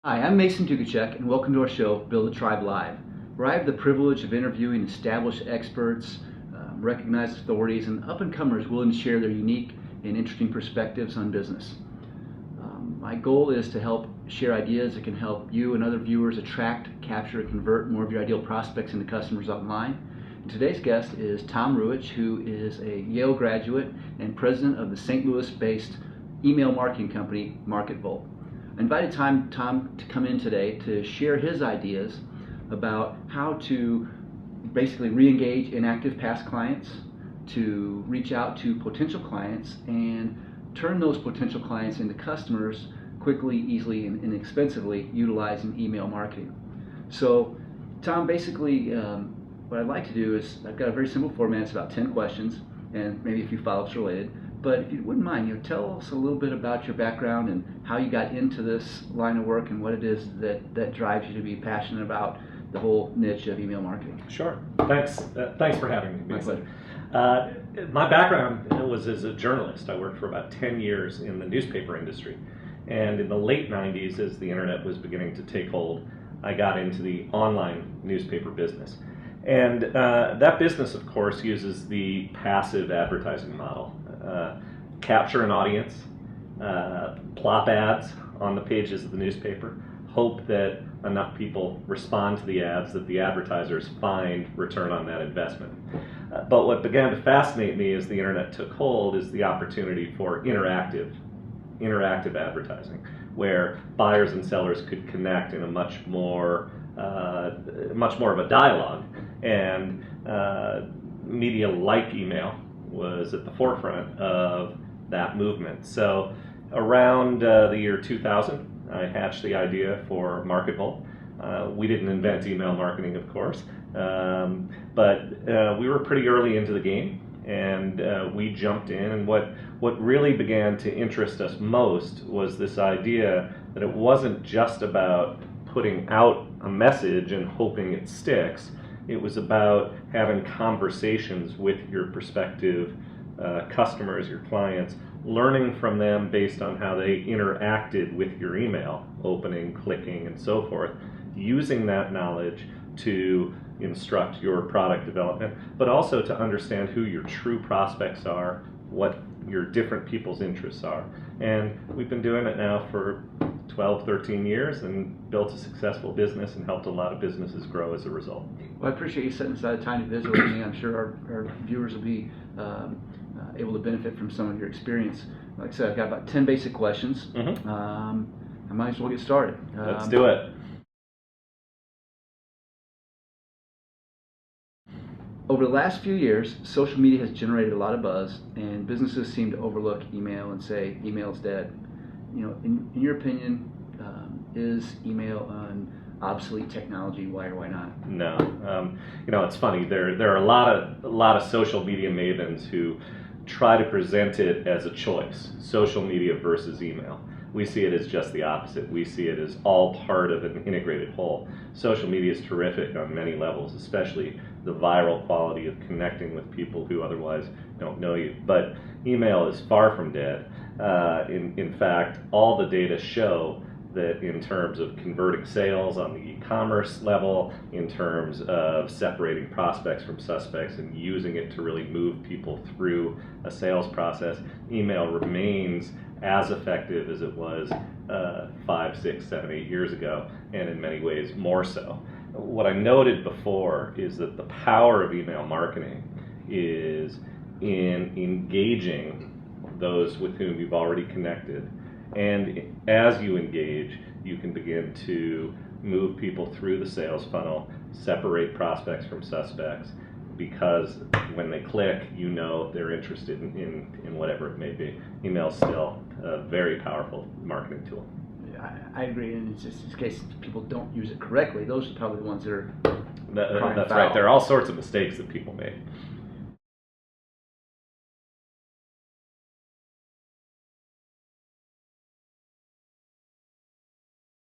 Hi, I'm Mason Dukacek, and welcome to our show, Build a Tribe Live, where I have the privilege of interviewing established experts, recognized authorities, and up-and-comers willing to share their unique and interesting perspectives on business. My goal is to help share ideas that can help you and other viewers attract, capture, and convert more of your ideal prospects into customers online. And today's guest is Tom Ruwitch, who is a Yale graduate and president of the St. Louis-based email marketing company, MarketVolt. I invited Tom to come in today to share his ideas about how to basically re-engage inactive past clients, to reach out to potential clients, and turn those potential clients into customers quickly, easily, and inexpensively utilizing email marketing. So, Tom, basically, what I'd like to do is I've got a very simple format. It's about 10 questions and maybe a few follow-ups related. But if you wouldn't mind, tell us a little bit about your background and how you got into this line of work and what it is that drives you to be passionate about the whole niche of email marketing. Sure. Thanks for having me. My pleasure. My background was as a journalist. I worked for about 10 years in the newspaper industry. And in the late 90s, as the internet was beginning to take hold, I got into the online newspaper business. And that business, of course, uses the passive advertising model. Capture an audience, plop ads on the pages of the newspaper, hope that enough people respond to the ads that the advertisers find return on that investment. But what began to fascinate me as the internet took hold is the opportunity for interactive advertising, where buyers and sellers could connect in a much more of a dialogue, and media like email was at the forefront of that movement. So around the year 2000, I hatched the idea for MarketVolt. We didn't invent email marketing, of course, but we were pretty early into the game, and we jumped in. And what really began to interest us most was this idea that it wasn't just about putting out a message and hoping it sticks. It was about having conversations with your prospective customers, your clients, learning from them based on how they interacted with your email, opening, clicking, and so forth, using that knowledge to instruct your product development, but also to understand who your true prospects are, what your different people's interests are. And we've been doing it now for 12, 13 years and built a successful business and helped a lot of businesses grow as a result. Well, I appreciate you setting aside time to visit with me. I'm sure our viewers will be able to benefit from some of your experience. Like I said, I've got about 10 basic questions. Mm-hmm. I might as well get started. Let's do it. Over the last few years, social media has generated a lot of buzz, and businesses seem to overlook email and say email's dead. In your opinion, is email an obsolete technology? Why or why not? No, it's funny. There are a lot of social media mavens who try to present it as a choice: social media versus email. We see it as just the opposite. We see it as all part of an integrated whole. Social media is terrific on many levels, especially the viral quality of connecting with people who otherwise don't know you. But email is far from dead. In fact, all the data show that in terms of converting sales on the e-commerce level, in terms of separating prospects from suspects and using it to really move people through a sales process, email remains as effective as it was 5, 6, 7, 8 years ago, and in many ways more so. What I noted before is that the power of email marketing is in engaging those with whom you've already connected. And as you engage, you can begin to move people through the sales funnel, separate prospects from suspects, because when they click, they're interested in whatever it may be. Email is still a very powerful marketing tool. I agree, and it's just in case people don't use it correctly, those are probably the ones that are That's right. There are all sorts of mistakes that people make.